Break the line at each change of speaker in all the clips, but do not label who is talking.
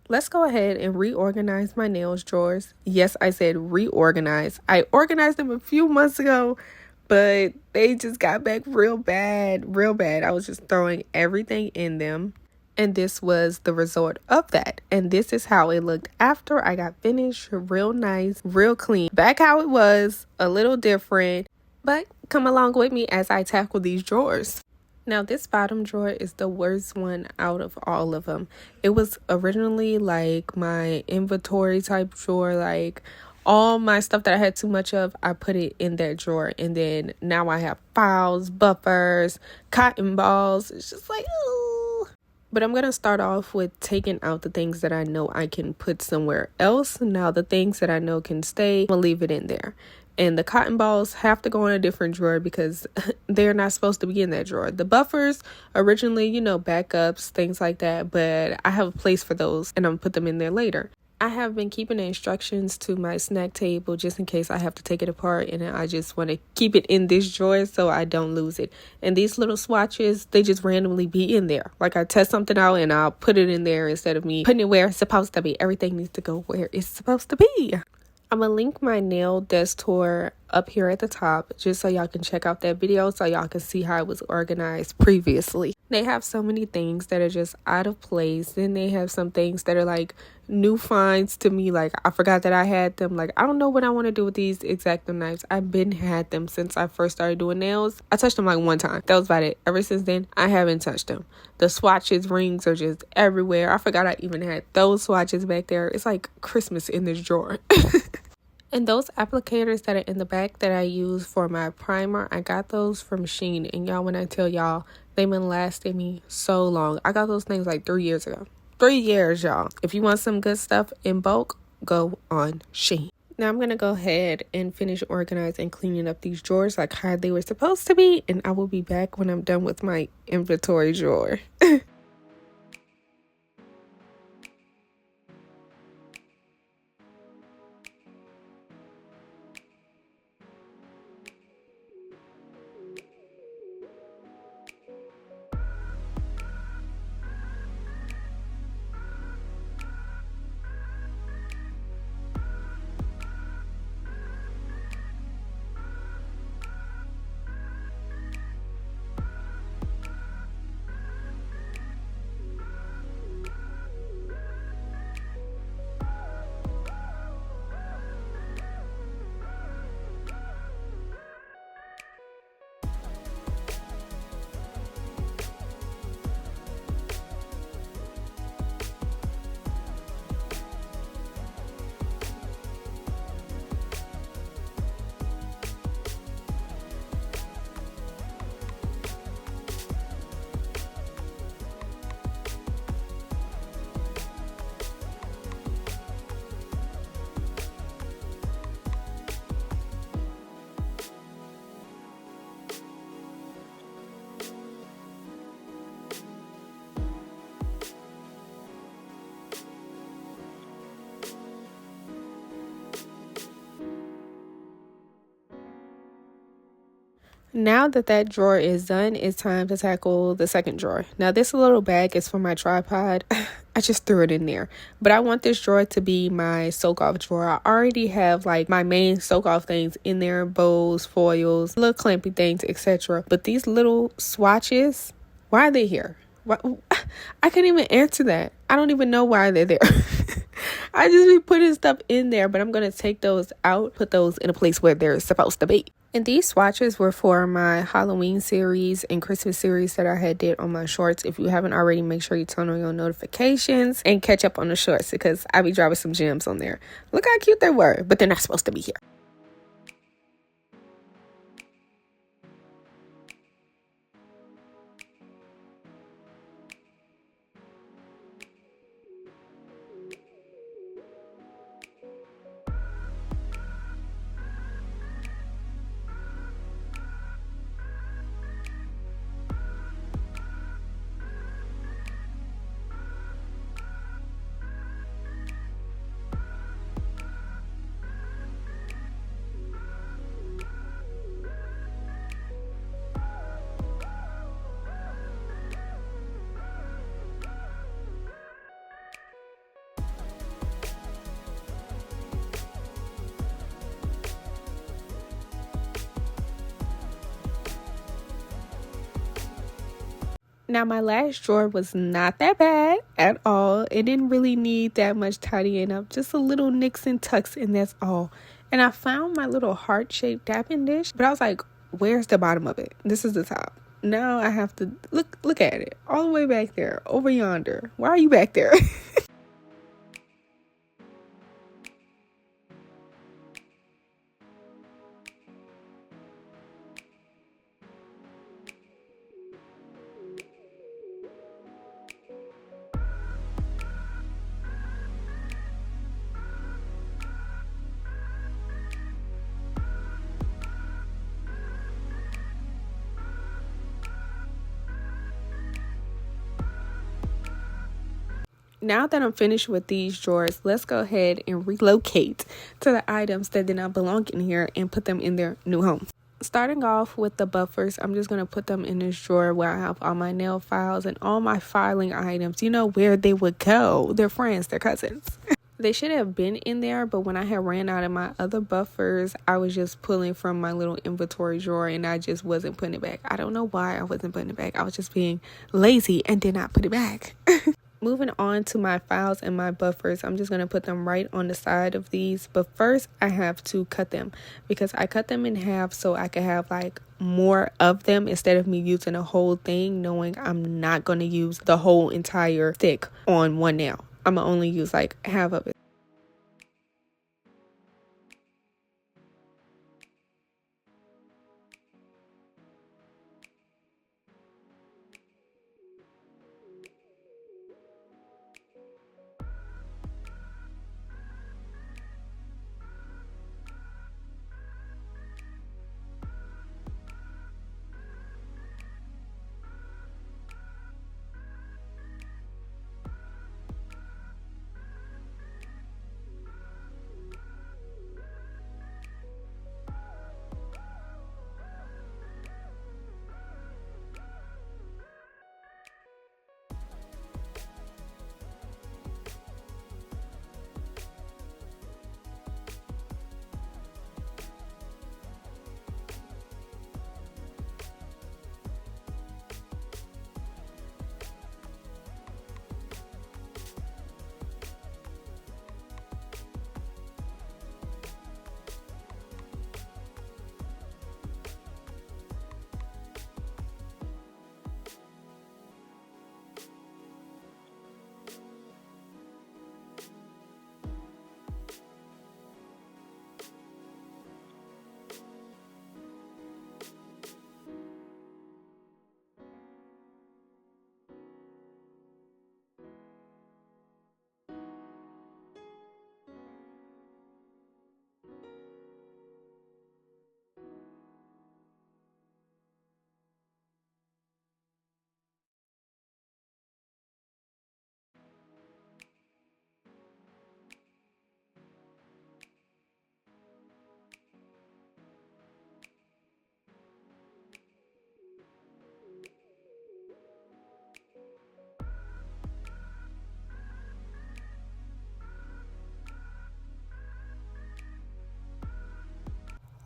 Let's go ahead and reorganize my nails drawers. Yes, I said reorganize. I organized them a few months ago, but they just got back real bad, real bad. I was just throwing everything in them. And this was the result of that. And this is how it looked after I got finished. Real nice, real clean. Back how it was, a little different. But come along with me as I tackle these drawers. Now, this bottom drawer is the worst one out of all of them. It was originally like my inventory type drawer, like all my stuff that I had too much of, I put it in that drawer. And then now I have files, buffers, cotton balls. It's just like, ooh. But I'm going to start off with taking out the things that I know I can put somewhere else. Now, the things that I know can stay, I'm going to leave it in there. And the cotton balls have to go in a different drawer because they're not supposed to be in that drawer. The buffers, originally, backups, things like that. But I have a place for those and I'm going to put them in there later. I have been keeping the instructions to my snack table just in case I have to take it apart. And I just want to keep it in this drawer so I don't lose it. And these little swatches, they just randomly be in there. Like I test something out and I'll put it in there instead of me putting it where it's supposed to be. Everything needs to go where it's supposed to be. I'm going to link my nail desk tour up here at the top just so y'all can check out that video so y'all can see how it was organized previously. They have so many things that are just out of place. Then they have some things that are like new finds to me. Like I forgot that I had them. Like I don't know what I want to do with these X-Acto knives. I've been had them since I first started doing nails. I touched them like one time. That was about it. Ever since then, I haven't touched them. The swatches, rings are just everywhere. I forgot I even had those swatches back there. It's like Christmas in this drawer. And those applicators that are in the back that I use for my primer, I got those from Shein. And y'all, when I tell y'all, they've been lasting me so long. I got those things like 3 years ago. 3 years, y'all. If you want some good stuff in bulk, go on Shein. Now I'm going to go ahead and finish organizing and cleaning up these drawers like how they were supposed to be. And I will be back when I'm done with my inventory drawer. Now that drawer is done, it's time to tackle the second drawer. Now, this little bag is for my tripod. I just threw it in there. But I want this drawer to be my soak-off drawer. I already have like my main soak-off things in there, bows, foils, little clampy things, etc. But these little swatches, why are they here? Why? I can't even answer that. I don't even know why they're there. I just be putting stuff in there, but I'm going to take those out, put those in a place where they're supposed to be. And these swatches were for my Halloween series and Christmas series that I had did on my shorts. If you haven't already, make sure you turn on your notifications and catch up on the shorts because I be dropping some gems on there. Look how cute they were, but they're not supposed to be here. Now, my last drawer was not that bad at all. It didn't really need that much tidying up, just a little nicks and tucks, and that's all. And I found my little heart-shaped tapping dish, but I was like, where's the bottom of it? This is the top. Now I have to look at it all the way back there, over yonder. Why are you back there? Now that I'm finished with these drawers, let's go ahead and relocate to the items that did not belong in here and put them in their new home. Starting off with the buffers, I'm just going to put them in this drawer where I have all my nail files and all my filing items. You know where they would go. They're friends, they're cousins. They should have been in there, but when I had ran out of my other buffers, I was just pulling from my little inventory drawer and I just wasn't putting it back. I don't know why I wasn't putting it back. I was just being lazy and did not put it back. Moving on to my files and my buffers, I'm just going to put them right on the side of these. But first, I have to cut them because I cut them in half so I can have like more of them instead of me using a whole thing, knowing I'm not going to use the whole entire stick on one nail. I'm going to only use like half of it.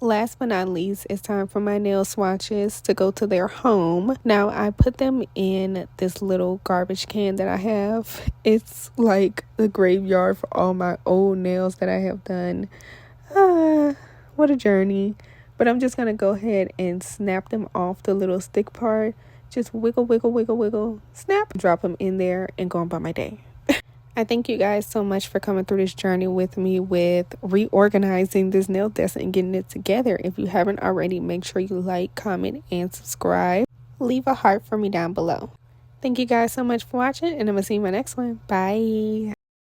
Last but not least, it's time for my nail swatches to go to their home. Now, I put them in this little garbage can that I have. It's like the graveyard for all my old nails that I have done. What a journey. But I'm just going to go ahead and snap them off the little stick part. Just wiggle, wiggle, wiggle, wiggle, snap. Drop them in there and go on by my day. I thank you guys so much for coming through this journey with me with reorganizing this nail desk and getting it together. If you haven't already, make sure you like, comment, and subscribe. Leave a heart for me down below. Thank you guys so much for watching, and I'm going to see you in my next one. Bye.